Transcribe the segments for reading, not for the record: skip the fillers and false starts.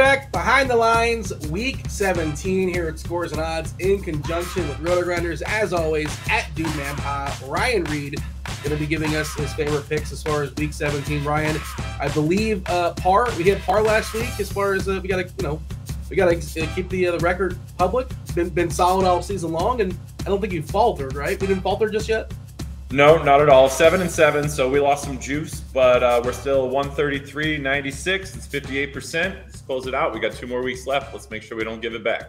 back behind the lines, week 17 here at Scores and Odds in conjunction with RotoGrinders. As always, at DudeManPod, Ryan Reed going to be giving us his favorite picks as far as week 17. Ryan, I believe par. We hit par last week. As far as we got to keep the record public. Been solid all season long, and I don't think you faltered, right? We didn't falter just yet. No, not at all. 7-7, so we lost some juice, but we're still 133.96. It's 58%. Let's close it out. We got 2 more weeks left. Let's make sure we don't give it back.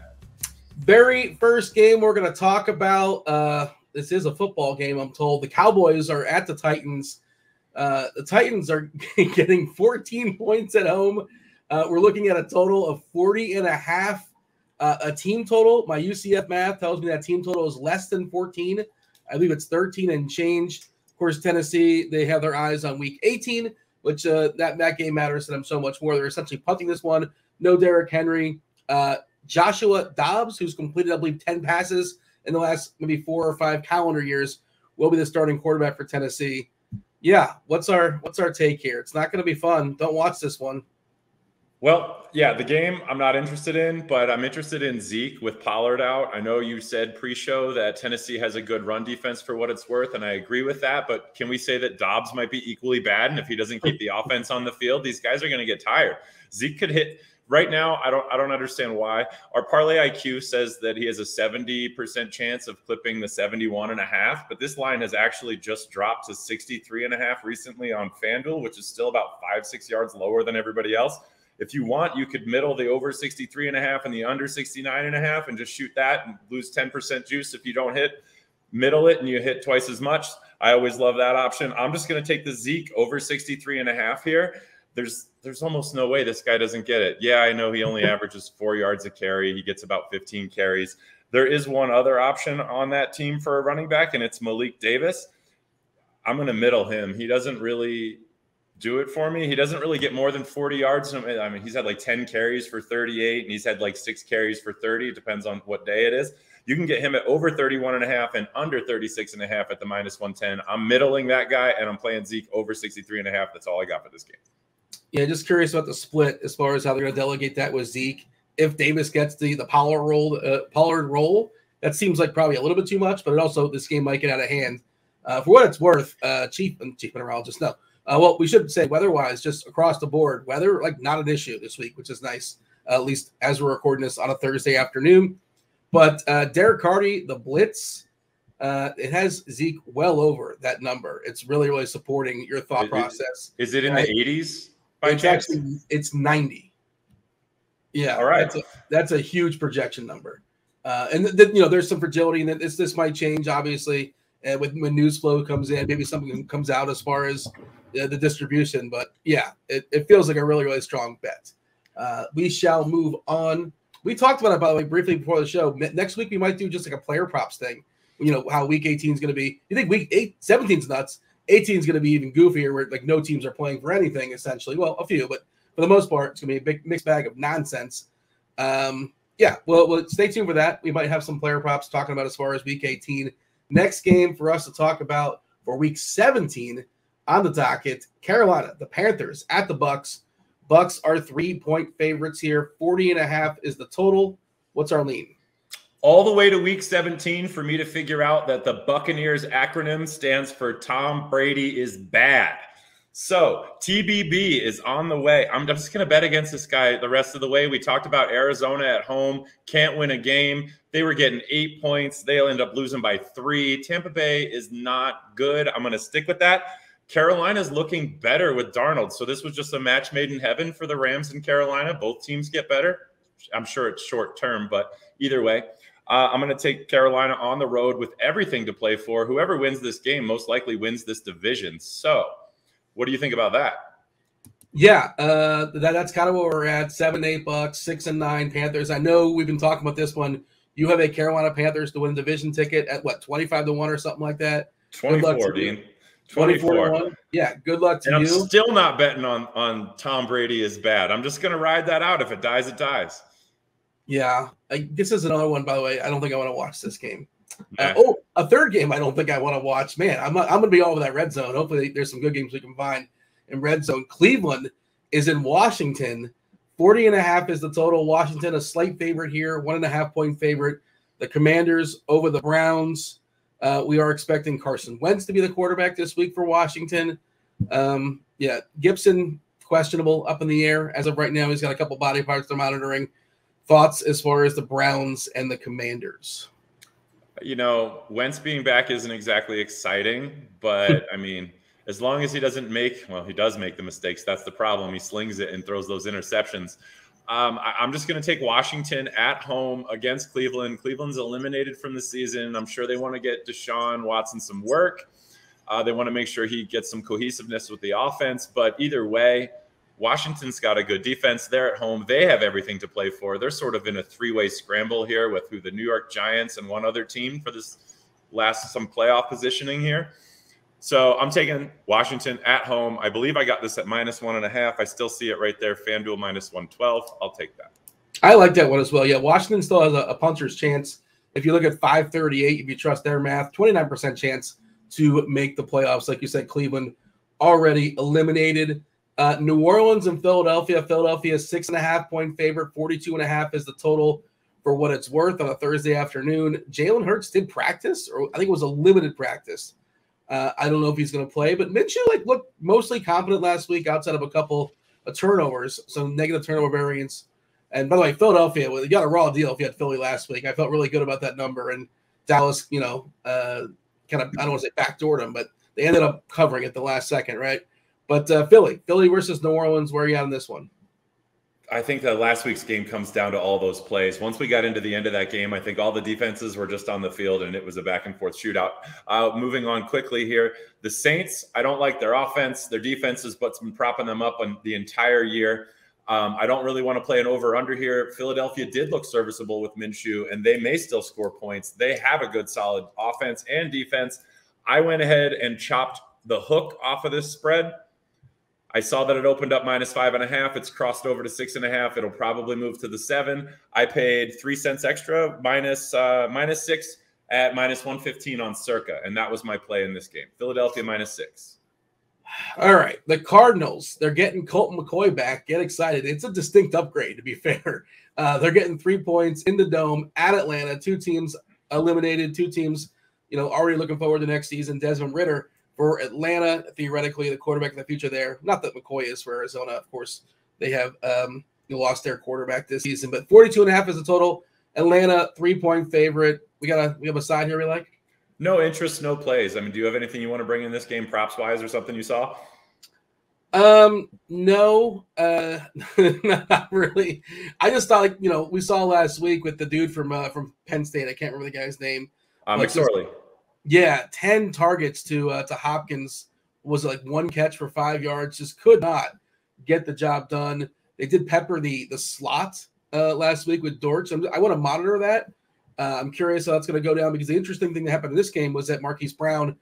Very first game we're going to talk about. This is a football game, I'm told. The Cowboys are at the Titans. The Titans are getting 14 points at home. We're looking at a total of 40.5. A team total. My UCF math tells me that team total is less than 14. I believe it's 13 and change. Of course, Tennessee, they have their eyes on week 18, which that game matters to them so much more. They're essentially punting this one. No Derrick Henry. Joshua Dobbs, who's completed, I believe, 10 passes in the last maybe 4 or 5 calendar years, will be the starting quarterback for Tennessee. Yeah, what's our take here? It's not going to be fun. Don't watch this one. Well, yeah, the game I'm not interested in, but I'm interested in Zeke with Pollard out. I know you said pre-show that Tennessee has a good run defense for what it's worth, and I agree with that. But can we say that Dobbs might be equally bad? And if he doesn't keep the offense on the field, these guys are going to get tired. Zeke could hit right now. I don't understand why. Our parlay IQ says that he has a 70% chance of clipping the 71.5, but this line has actually just dropped to 63.5 recently on FanDuel, which is still about 5-6 yards lower than everybody else. If you want, you could middle the over 63.5 and the under 69.5 and just shoot that and lose 10% juice. If you don't hit, middle it and you hit twice as much. I always love that option. I'm just going to take the Zeke over 63.5 here. There's almost no way this guy doesn't get it. Yeah, I know he only averages 4 yards a carry. He gets about 15 carries. There is one other option on that team for a running back, and it's Malik Davis. I'm going to middle him. He doesn't really do it for me. He doesn't really get more than 40 yards. I mean, he's had like 10 carries for 38, and he's had like 6 carries for 30. It depends on what day it is. You can get him at over 31.5 and under 36.5 at the -110. I'm middling that guy, and I'm playing Zeke over 63.5. That's all I got for this game. Yeah, just curious about the split as far as how they're going to delegate that with Zeke. If Davis gets the Pollard roll, that seems like probably a little bit too much, but it also, this game might get out of hand. For what it's worth, chief meteorologist, no. Well, we should say weather-wise, just across the board, weather, like, not an issue this week, which is nice, at least as we're recording this on a Thursday afternoon. But Derek Carty, the blitz, it has Zeke well over that number. It's really, really supporting your thought process. Is it in the 80s by it's chance? Actually, it's 90. Yeah, all right. That's a huge projection number. And there's some fragility in it. This might change, obviously, when news flow comes in. Maybe something comes out as far as the distribution, but yeah, it feels like a really, really strong bet. We shall move on. We talked about it, by the way, briefly before the show. Next week, we might do just like a player props thing. You know, how week 18 is going to be. You think week 17 is nuts. 18 is going to be even goofier, where like no teams are playing for anything, essentially. Well, a few, but for the most part, it's going to be a big mixed bag of nonsense. Yeah, well, stay tuned for that. We might have some player props talking about as far as week 18. Next game for us to talk about for week 17 on the docket, Carolina, the Panthers at the Bucks. Bucks are 3-point favorites here. 40.5 is the total. What's our lean? All the way to week 17 for me to figure out that the Buccaneers acronym stands for Tom Brady is bad. So TBB is on the way. I'm just going to bet against this guy the rest of the way. We talked about Arizona at home. Can't win a game. They were getting 8 points. They'll end up losing by 3. Tampa Bay is not good. I'm going to stick with that. Carolina's looking better with Darnold. So this was just a match made in heaven for the Rams in Carolina. Both teams get better. I'm sure it's short term, but either way, I'm going to take Carolina on the road with everything to play for. Whoever wins this game most likely wins this division. So what do you think about that? Yeah, that's kind of where we're at. 7-8 Bucks, 6-9 Panthers. I know we've been talking about this one. You have a Carolina Panthers to win the division ticket at what, 25-1 or something like that? 24, Dean. 24-1. Yeah, good luck to you. I'm still not betting on Tom Brady is bad. I'm just going to ride that out. If it dies, it dies. Yeah, this is another one, by the way. I don't think I want to watch this game. A third game I don't think I want to watch. Man, I'm going to be all over that red zone. Hopefully there's some good games we can find in red zone. Cleveland is in Washington. 40.5 is the total. Washington, a slight favorite here, 1.5-point favorite. The Commanders over the Browns. We are expecting Carson Wentz to be the quarterback this week for Washington. Gibson, questionable, up in the air. As of right now, he's got a couple body parts they're monitoring. Thoughts as far as the Browns and the Commanders? Wentz being back isn't exactly exciting, but I mean, as long as he doesn't he does make the mistakes. That's the problem. He slings it and throws those interceptions. I'm just going to take Washington at home against Cleveland. Cleveland's eliminated from the season. I'm sure they want to get Deshaun Watson some work. They want to make sure he gets some cohesiveness with the offense. But either way, Washington's got a good defense. They're at home. They have everything to play for. They're sort of in a three-way scramble here with the New York Giants and one other team for this some playoff positioning here. So I'm taking Washington at home. I believe I got this at -1.5. I still see it right there. FanDuel -112. I'll take that. I like that one as well. Yeah, Washington still has a puncher's chance. If you look at 538, if you trust their math, 29% chance to make the playoffs. Like you said, Cleveland already eliminated. New Orleans and Philadelphia. Philadelphia 6.5-point favorite. 42.5 is the total for what it's worth on a Thursday afternoon. Jalen Hurts did practice, or I think it was a limited practice. I don't know if he's going to play, but Minshew looked mostly competent last week outside of a couple of turnovers, some negative turnover variance. And by the way, Philadelphia, you got a raw deal if you had Philly last week. I felt really good about that number. And Dallas, kind of, I don't want to say backdoored them, but they ended up covering it the last second, right? But Philly versus New Orleans, where are you at on this one? I think that last week's game comes down to all those plays. Once we got into the end of that game, I think all the defenses were just on the field, and it was a back-and-forth shootout. Moving on quickly here, the Saints, I don't like their offense. Their defense is what's been propping them up on the entire year. I don't really want to play an over-under here. Philadelphia did look serviceable with Minshew, and they may still score points. They have a good, solid offense and defense. I went ahead and chopped the hook off of this spread. I saw that it opened up -5.5. It's crossed over to 6.5. It'll probably move to the 7. I paid 3 cents extra, minus 6 at -115 on Circa, and that was my play in this game. Philadelphia -6. All right, the Cardinals. They're getting Colt McCoy back. Get excited! It's a distinct upgrade, to be fair. They're getting 3 points in the Dome at Atlanta. 2 teams eliminated. 2 teams, already looking forward to next season. Desmond Ridder for Atlanta, theoretically the quarterback of the future there. Not that McCoy is for Arizona, of course. They have lost their quarterback this season, but 42.5 is the total. Atlanta 3-point favorite. We have a side here we like. No interest, no plays. I mean, do you have anything you want to bring in this game, props wise, or something you saw? No, not really. I just thought, we saw last week with the dude from Penn State. I can't remember the guy's name. McSorley. Yeah, 10 targets to Hopkins, was like 1 catch for 5 yards. Just could not get the job done. They did pepper the slot last week with Dortch. I want to monitor that. I'm curious how that's going to go down, because the interesting thing that happened in this game was that Marquise Brown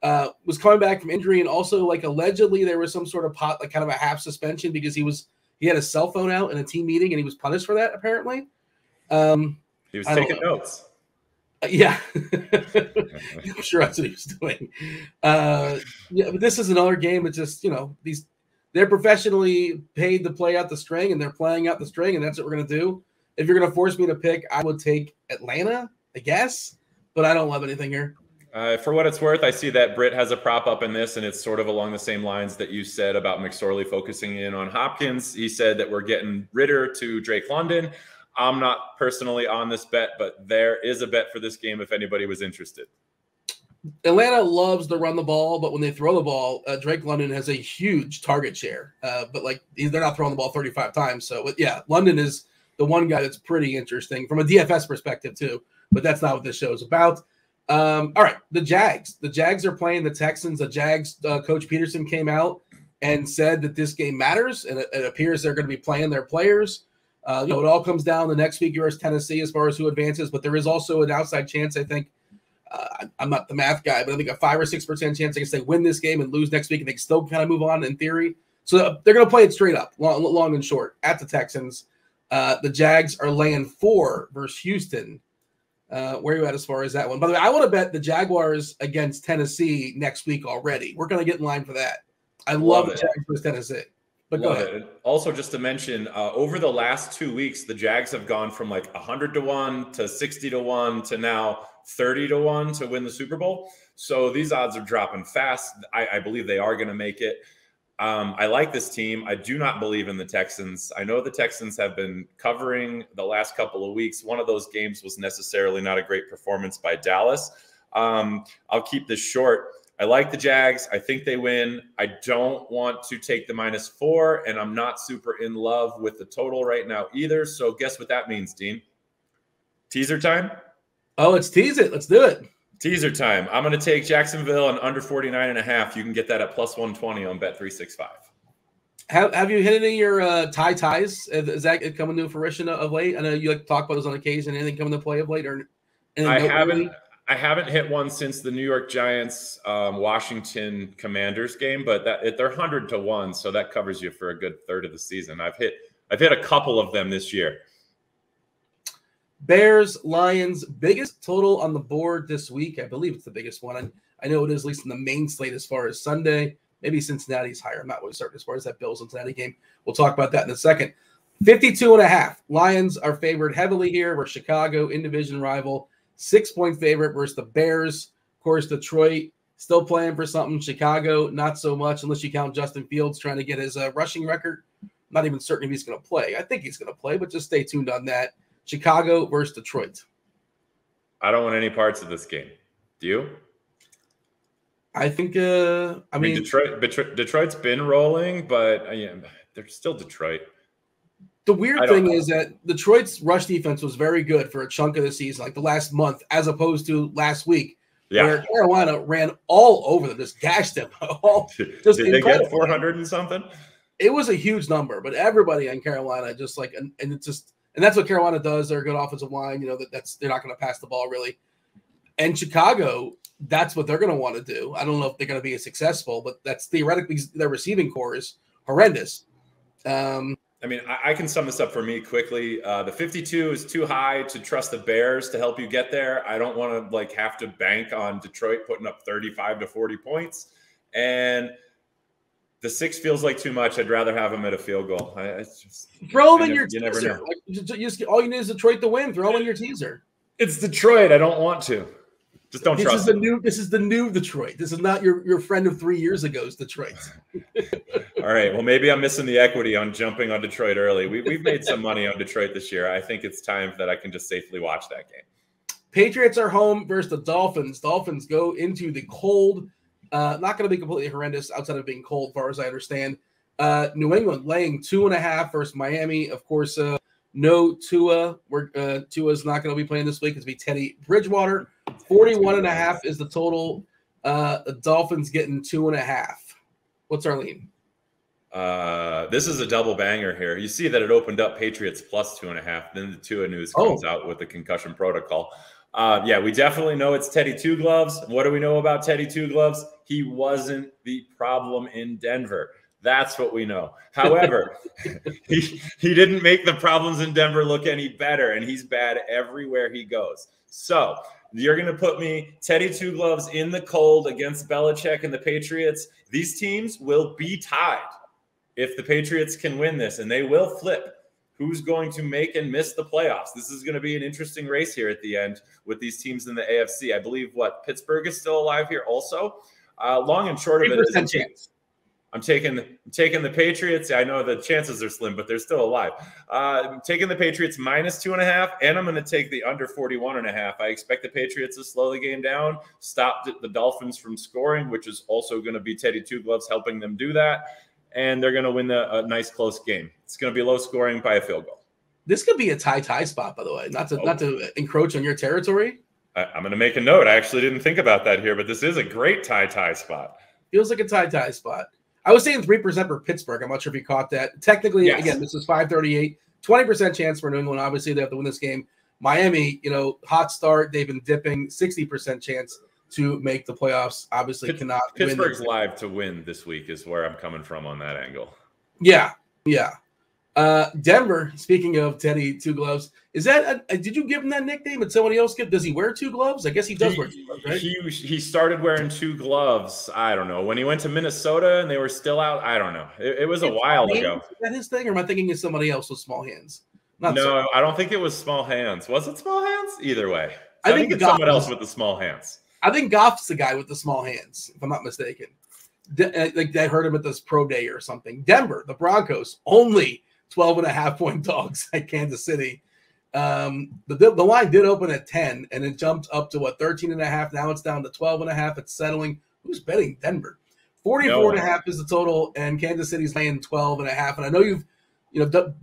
was coming back from injury, and also allegedly there was some sort of kind of a half suspension because he had a cell phone out in a team meeting and he was punished for that apparently. He was taking notes. Yeah, I'm sure that's what he was doing. But this is another game. It's just, they're professionally paid to play out the string, and they're playing out the string, and that's what we're going to do. If you're going to force me to pick, I would take Atlanta, I guess, but I don't love anything here. For what it's worth, I see that Britt has a prop up in this, and it's sort of along the same lines that you said about McSorley focusing in on Hopkins. He said that we're getting Ridder to Drake London. I'm not personally on this bet, but there is a bet for this game if anybody was interested. Atlanta loves to run the ball, but when they throw the ball, Drake London has a huge target share. But they're not throwing the ball 35 times. So, yeah, London is the one guy that's pretty interesting from a DFS perspective too. But that's not what this show is about. All right, the Jags. The Jags are playing the Texans. The Jags Coach Peterson came out and said that this game matters, and it appears they're going to be playing their players. It all comes down the next week versus Tennessee as far as who advances, but there is also an outside chance, I think. I'm not the math guy, but I think a 5 or 6% chance they win this game and lose next week, and they still kind of move on in theory. So they're going to play it straight up, long and short, at the Texans. The Jags are laying 4 versus Houston. Where are you at as far as that one? By the way, I want to bet the Jaguars against Tennessee next week already. We're going to get in line for that. I love the Jags versus Tennessee. But Love go ahead. it. Also, just to mention, over the last 2 weeks, the Jags have gone from like 100-1 to 60-1 to now 30-1 to win the Super Bowl. So these odds are dropping fast. I believe they are going to make it. I like this team. I do not believe in the Texans. I know the Texans have been covering the last couple of weeks. One of those games was necessarily not a great performance by Dallas. I'll keep this short. I like the Jags. I think they win. I don't want to take the -4, and I'm not super in love with the total right now either. So guess what that means, Dean? Teaser time? Oh, let's tease it. Let's do it. Teaser time. I'm going to take Jacksonville and under 49.5. You can get that at +120 on Bet365. Have you hit any of your ties? Is that coming to fruition of late? I know you like to talk about those on occasion. Anything coming to play of late? Or I haven't hit one since the New York Giants Washington Commanders game, but they're 100-1, so that covers you for a good third of the season. I've hit a couple of them this year. Bears, Lions, biggest total on the board this week. I believe it's the biggest one. I know it is, at least in the main slate as far as Sunday. Maybe Cincinnati's higher. I'm not really certain as far as that Bills-Cincinnati game. We'll talk about that in a second. 52.5. Lions are favored heavily here versus Chicago, in-division rival. 6-point favorite versus the Bears. Of course, Detroit still playing for something. Chicago, not so much, unless you count Justin Fields trying to get his rushing record. Not even certain if he's going to play. I think he's going to play, but just stay tuned on that. Chicago versus Detroit. I don't want any parts of this game. Do you? I think, I mean Detroit's been rolling, but they're still Detroit. The weird thing is that Detroit's rush defense was very good for a chunk of the season, like the last month, as opposed to last week, where Carolina ran all over them, just gashed them. Did they get 400 and something? It was a huge number, but everybody in Carolina just like, and it's just. And that's what Carolina does. They're a good offensive line. You know, they're not going to pass the ball really. And Chicago, that's what they're going to want to do. I don't know if they're going to be as successful, but that's theoretically their receiving core is horrendous. I mean, I can sum this up for me quickly. The 52 is too high to trust the Bears to help you get there. I don't want to have to bank on Detroit putting up 35 to 40 points. And the 6 feels like too much. I'd rather have them at a field goal. Throw them in your teaser. You never know. All you need is Detroit to win. Throw them in your teaser. It's Detroit. I don't want to. Just don't trust it. This is the new Detroit. This is not your friend of 3 years ago's Detroit. All right. Well, maybe I'm missing the equity on jumping on Detroit early. We've made some money on Detroit this year. I think it's time that I can just safely watch that game. Patriots are home versus the Dolphins. Dolphins go into the cold. Not going to be completely horrendous outside of being cold, as far as I understand. New England laying 2.5 versus Miami. Of course, no Tua. Tua's not going to be playing this week. It's going to be Teddy Bridgewater. 41.5 is the total. The Dolphins getting 2.5. What's our lean? This is a double banger here. You see that it opened up Patriots +2.5. Then the Tua news comes out with the concussion protocol. We definitely know it's Teddy Two Gloves. What do we know about Teddy Two Gloves? He wasn't the problem in Denver. That's what we know. However, he didn't make the problems in Denver look any better, and he's bad everywhere he goes. So you're going to put me Teddy Two Gloves in the cold against Belichick and the Patriots. These teams will be tied if the Patriots can win this, and they will flip. Who's going to make and miss the playoffs? This is going to be an interesting race here at the end with these teams in the AFC. I believe Pittsburgh is still alive here also. Long and short of it is chance. I'm taking the Patriots. I know the chances are slim, but they're still alive. I'm taking the Patriots -2.5, and I'm going to take the under 41.5. I expect the Patriots to slow the game down, stop the Dolphins from scoring, which is also going to be Teddy Two Gloves helping them do that. And they're going to win a nice close game. It's going to be low scoring by a field goal. This could be a tie spot, by the way. Not to encroach on your territory. I'm going to make a note. I actually didn't think about that here, but this is a great tie spot. Feels like a tie spot. I was saying 3% for Pittsburgh. I'm not sure if you caught that. Technically, Again, this is 538. 20% chance for New England. Obviously, they have to win this game. Miami, hot start. They've been dipping. 60% chance to make the playoffs. Obviously, cannot win. Pittsburgh's live to win this week is where I'm coming from on that angle. Yeah. Denver, speaking of Teddy Two Gloves, is that did you give him that nickname? Did somebody else give? Does he wear two gloves? I guess he does wear two gloves, right? He started wearing two gloves. I don't know. When he went to Minnesota and they were still out, I don't know. It was a while ago. Is that his thing, or am I thinking of somebody else with small hands? No, I don't think it was small hands. Was it small hands? Either way. I think it's someone else with the small hands. I think Goff's the guy with the small hands, if I'm not mistaken. Like I heard him at this pro day or something. Denver, the Broncos, only 12.5-point dogs at Kansas City. The line did open at 10, and it jumped up to 13.5. Now it's down to 12.5. It's settling. Who's betting Denver? 44.5 is the total, and Kansas City's laying 12.5. And I know you've,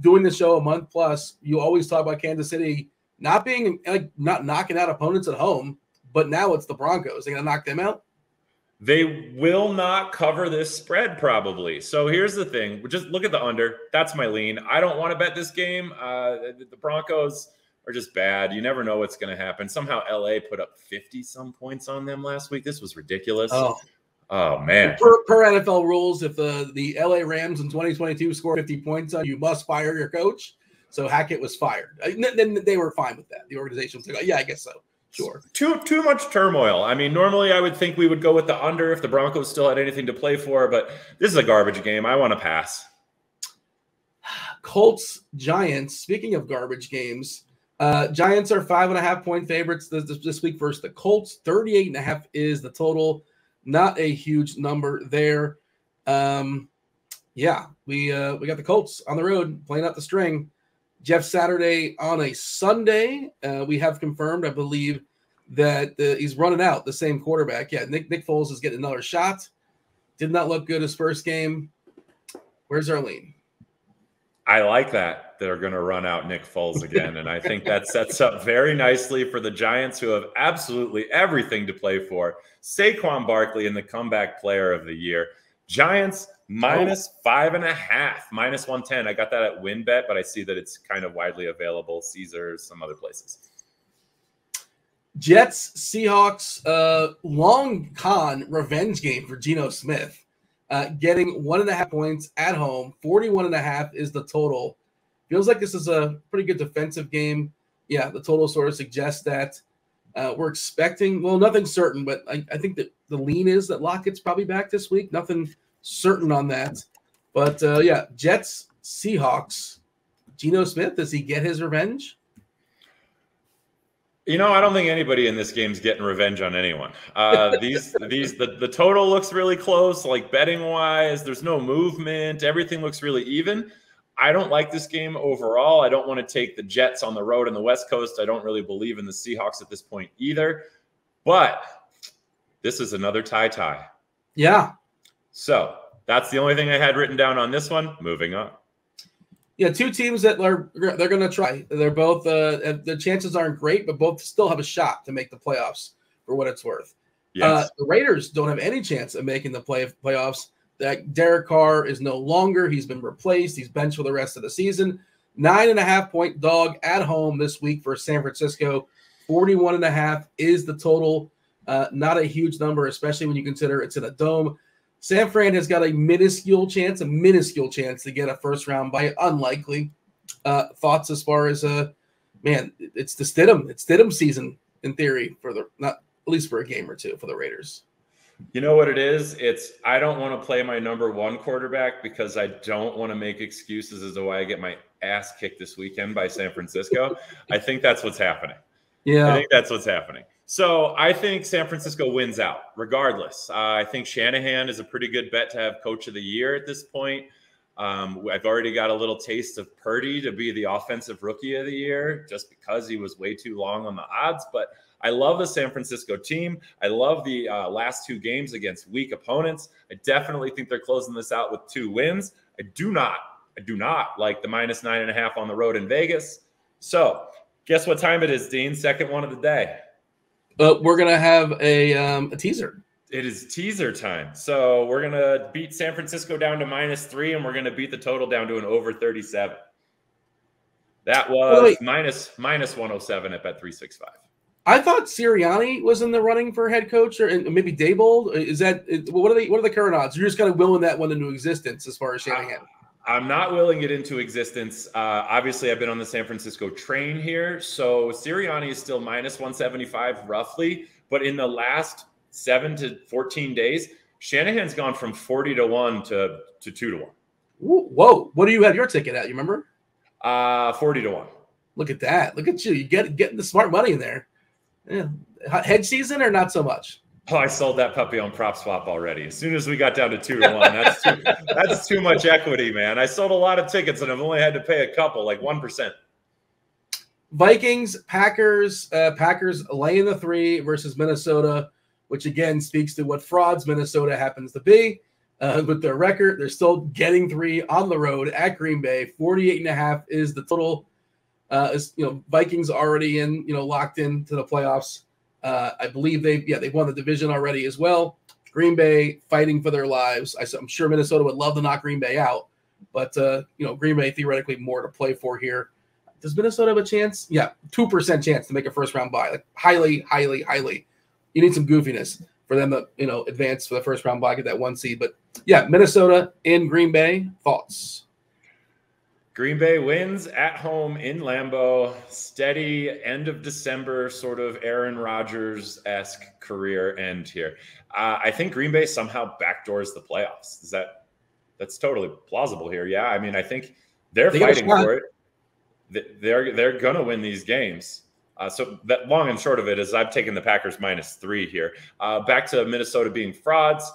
doing this show a month plus, you always talk about Kansas City not being not knocking out opponents at home, but now it's the Broncos. They're gonna knock them out. They will not cover this spread probably. So here's the thing. Just look at the under. That's my lean. I don't want to bet this game. The Broncos are just bad. You never know what's going to happen. Somehow LA put up 50-some points on them last week. This was ridiculous. Oh man. Per NFL rules, if the LA Rams in 2022 score 50 points on you, must fire your coach. So Hackett was fired. Then they were fine with that. The organization was like, yeah, I guess so. Sure. Too much turmoil. I mean, normally I would think we would go with the under if the Broncos still had anything to play for, but this is a garbage game. I want to pass. Colts, Giants. Speaking of garbage games, Giants are 5.5-point favorites this week versus the Colts. 38.5 is the total. Not a huge number there. Yeah, we got the Colts on the road playing out the string. Jeff Saturday on a Sunday. We have confirmed, I believe, that he's running out the same quarterback. Yeah, Nick Foles is getting another shot. Did not look good his first game. Where's our lean? I like that they're going to run out Nick Foles again, and I think that sets up very nicely for the Giants, who have absolutely everything to play for. Saquon Barkley in the comeback player of the year. Giants minus 5.5, minus 110. I got that at WinBet, but I see that it's kind of widely available. Caesars, some other places. Jets, Seahawks, long con revenge game for Geno Smith. Getting 1.5 points at home. 41.5 is the total. Feels like this is a pretty good defensive game. Yeah, the total sort of suggests that. We're expecting, well, nothing certain, but I think that the lean is that Lockett's probably back this week. Nothing certain on that. But, yeah, Jets, Seahawks. Geno Smith, does he get his revenge? I don't think anybody in this game's getting revenge on anyone. The total looks really close, like betting-wise. There's no movement. Everything looks really even. I don't like this game overall. I don't want to take the Jets on the road in the West Coast. I don't really believe in the Seahawks at this point either. But this is another tie. Yeah. So that's the only thing I had written down on this one. Moving on. Yeah, two teams that they're going to try. They're both the chances aren't great, but both still have a shot to make the playoffs for what it's worth. Yes. The Raiders don't have any chance of making the playoffs. That Derek Carr is no longer. He's been replaced. He's benched for the rest of the season. 9.5-point dog at home this week for San Francisco. 41.5 is the total. Not a huge number, especially when you consider it's in a dome. San Fran has got a minuscule chance to get a first-round bye. Unlikely. Thoughts as far as it's the Stidham. It's Stidham season in theory not at least for a game or two for the Raiders. You know what it is? I don't want to play my number one quarterback because I don't want to make excuses as to why I get my ass kicked this weekend by San Francisco. I think that's what's happening. Yeah. I think that's what's happening. So I think San Francisco wins out regardless. I think Shanahan is a pretty good bet to have coach of the year at this point. I've already got a little taste of Purdy to be the offensive rookie of the year just because he was way too long on the odds. But I love the San Francisco team. I love the last two games against weak opponents. I definitely think they're closing this out with 2 wins. I do not like the minus 9.5 on the road in Vegas. So guess what time it is, Dean? Second one of the day. We're going to have a teaser. It is teaser time. So we're going to beat San Francisco down to -3, and we're going to beat the total down to an over 37. That was minus 107 at Bet365. I thought Sirianni was in the running for head coach, or maybe Daboll. Is that what are the current odds? You're just kind of willing that one into existence as far as Shanahan. I'm not willing it into existence. Obviously, I've been on the San Francisco train here. So Sirianni is still minus 175 roughly. But in the last 7 to 14 days, Shanahan's gone from 40 to 1 to 2 to 1. Whoa. What do you have your ticket at? You remember? 40 to 1. Look at that. Look at you. You getting the smart money in there. Yeah. Hedge season or not so much? Oh, I sold that puppy on prop swap already. As soon as we got down to 2 to 1, that's too much equity, man. I sold a lot of tickets and I've only had to pay a couple, like 1%. Vikings, Packers laying the 3 versus Minnesota, which again speaks to what frauds Minnesota happens to be. With their record, they're still getting 3 on the road at Green Bay. 48.5 is the total. Vikings already locked into the playoffs. I believe they won the division already as well. Green Bay fighting for their lives. I'm sure Minnesota would love to knock Green Bay out, but Green Bay theoretically more to play for here. Does Minnesota have a chance? Yeah, 2% chance to make a first round bye. Like highly, highly, highly. You need some goofiness for them to advance for the first round bye, get that 1 seed. But yeah, Minnesota in Green Bay. Thoughts? Green Bay wins at home in Lambeau. Steady end of December, sort of Aaron Rodgers-esque career end here. I think Green Bay somehow backdoors the playoffs. That's totally plausible here? Yeah, I mean, I think they're fighting for it. They're gonna win these games. So that long and short of it is I've taken the Packers -3 here. Back to Minnesota being frauds.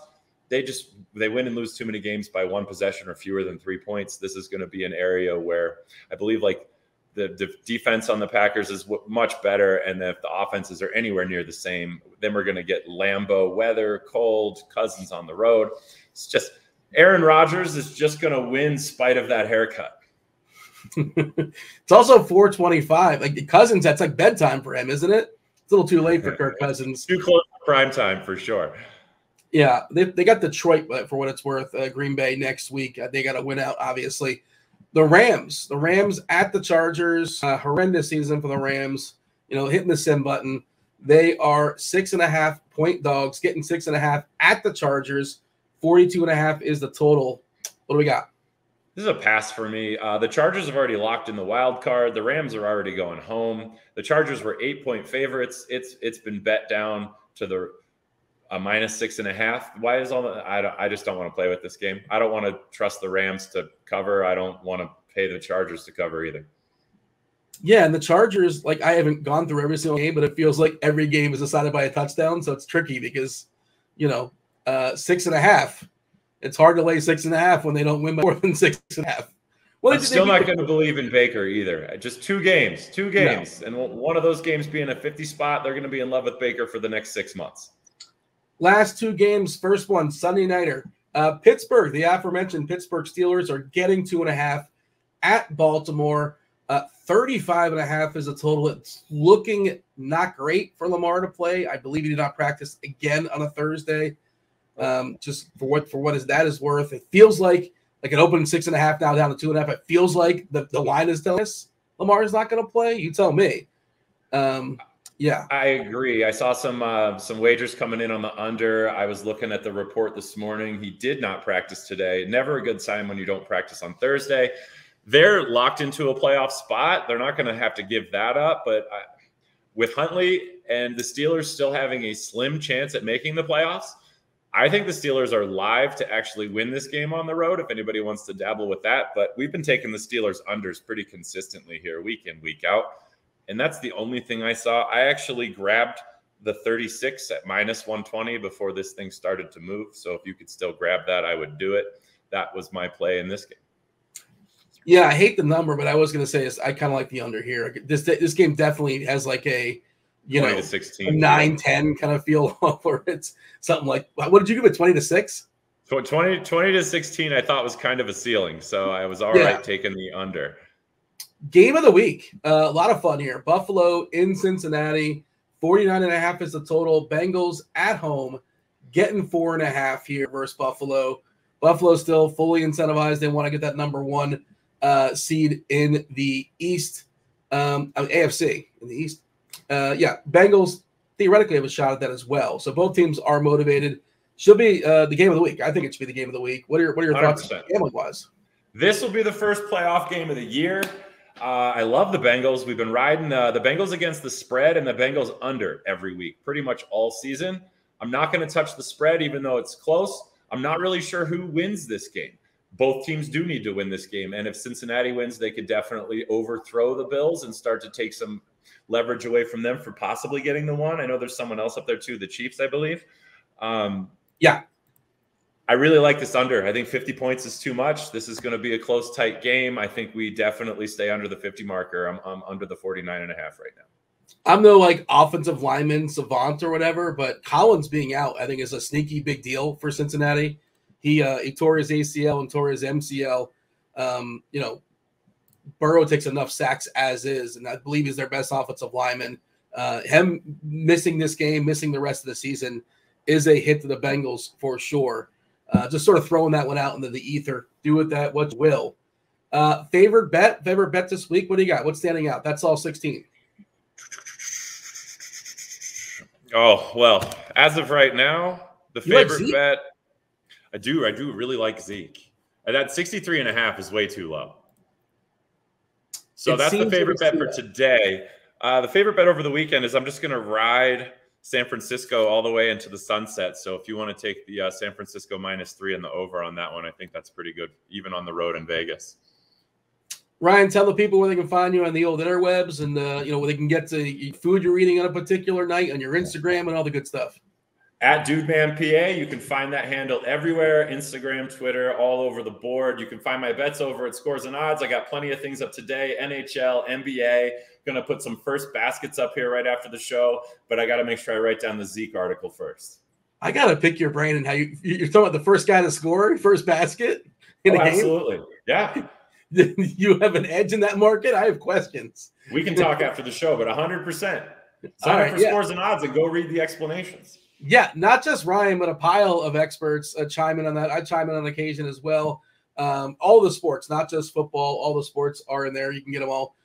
They win and lose too many games by 1 possession or fewer than 3 points. This is going to be an area where I believe like the defense on the Packers is much better. And if the offenses are anywhere near the same, then we're going to get Lambeau weather, cold, Cousins on the road. It's just Aaron Rodgers is just going to win spite of that haircut. It's also 4:25. Like Cousins, that's like bedtime for him, isn't it? It's a little too late for Kirk Cousins. Too close to prime time for sure. Yeah, they got Detroit for what it's worth. Green Bay next week. They got to win out, obviously. The Rams at the Chargers. Horrendous season for the Rams. Hitting the send button. They are 6.5 point dogs, getting 6.5 at the Chargers. 42.5 is the total. What do we got? This is a pass for me. The Chargers have already locked in the wild card. The Rams are already going home. The Chargers were 8-point favorites. It's been bet down to the -6.5. Why is all that? I just don't want to play with this game. I don't want to trust the Rams to cover. I don't want to pay the Chargers to cover either. Yeah, and the Chargers, like I haven't gone through every single game, but it feels like every game is decided by a touchdown. So it's tricky because, 6.5. It's hard to lay 6.5 when they don't win by more than 6.5. Well, I'm still not going to believe in Baker either. Just 2 games, no. And one of those games being a 50 spot, they're going to be in love with Baker for the next 6 months. Last 2 games, first one, Sunday nighter. Pittsburgh, the aforementioned Pittsburgh Steelers are getting 2.5 at Baltimore. 35.5 is a total. It's looking not great for Lamar to play. I believe he did not practice again on a Thursday. Just for what that is worth. It feels like an opening 6.5 now down to 2.5. It feels like the line is telling us Lamar is not going to play. You tell me. Yeah, I agree. I saw some wagers coming in on the under. I was looking at the report this morning. He did not practice today. Never a good sign when you don't practice on Thursday. They're locked into a playoff spot. They're not going to have to give that up. But with Huntley and the Steelers still having a slim chance at making the playoffs, I think the Steelers are live to actually win this game on the road if anybody wants to dabble with that. But we've been taking the Steelers unders pretty consistently here week in, week out. And that's the only thing I saw. I actually grabbed the 36 at -120 before this thing started to move. So if you could still grab that, I would do it. That was my play in this game. Yeah, I hate the number, but I was going to say I kind of like the under here. This game definitely has like a 20 to 16, 9-10 kind of feel where it's something like, what did you give it, 20 to 6? So 20 to 16 I thought was kind of a ceiling. So I was all right taking the under. Game of the week. A lot of fun here. Buffalo in Cincinnati. 49.5 is the total. Bengals at home getting 4.5 here versus Buffalo. Buffalo still fully incentivized. They want to get that number 1 seed in the East. AFC in the East. Bengals theoretically have a shot at that as well. So both teams are motivated. Should be the game of the week. I think it should be the game of the week. What are your thoughts gambling wise? This will be the first playoff game of the year. I love the Bengals. We've been riding the Bengals against the spread and the Bengals under every week, pretty much all season. I'm not going to touch the spread, even though it's close. I'm not really sure who wins this game. Both teams do need to win this game. And if Cincinnati wins, they could definitely overthrow the Bills and start to take some leverage away from them for possibly getting the one. I know there's someone else up there too, the Chiefs, I believe. Yeah. I really like this under. I think 50 points is too much. This is going to be a close, tight game. I think we definitely stay under the 50 marker. I'm under the 49.5 right now. I'm no like offensive lineman savant or whatever, but Collins being out, I think, is a sneaky big deal for Cincinnati. He tore his ACL and tore his MCL. Burrow takes enough sacks as is, and I believe he's their best offensive lineman. Him missing this game, missing the rest of the season, is a hit to the Bengals for sure. Just sort of throwing that one out into the ether. Do with that what you will. Favorite bet this week. What do you got? What's standing out? That's all 16. Oh, well, as of right now, the favorite bet, I do really like Zeke. And that 63.5 is way too low. So that's the favorite bet for today. The favorite bet over the weekend is I'm just going to ride San Francisco all the way into the sunset. So if you want to take the San Francisco -3 and the over on that one, I think that's pretty good, even on the road in Vegas. Ryan, tell the people where they can find you on the old interwebs and, where they can get to food you're eating on a particular night on your Instagram and all the good stuff. At DudeManPA, you can find that handle everywhere, Instagram, Twitter, all over the board. You can find my bets over at Scores and Odds. I got plenty of things up today, NHL, NBA. Going to put some first baskets up here right after the show, but I got to make sure I write down the Zeke article first. I got to pick your brain and how you're talking about the first guy to score, first basket in a game? Absolutely. Yeah. You have an edge in that market? I have questions. We can talk after the show, but 100%. Sign up for Scores and Odds and go read the explanations. Yeah, not just Ryan, but a pile of experts chime in on that. I chime in on occasion as well. All the sports, not just football, all the sports are in there. You can get them all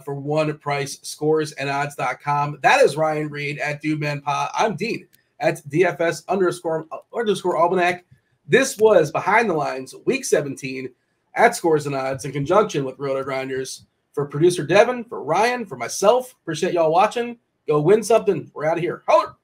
for one price, scoresandodds.com. That is Ryan Reed at DudeManPod. I'm Dean at DFS_Almanac. This was Behind the Lines, Week 17 at Scores and Odds in conjunction with RotoGrinders. For producer Devin, for Ryan, for myself, appreciate y'all watching. Go win something. We're out of here. Holler!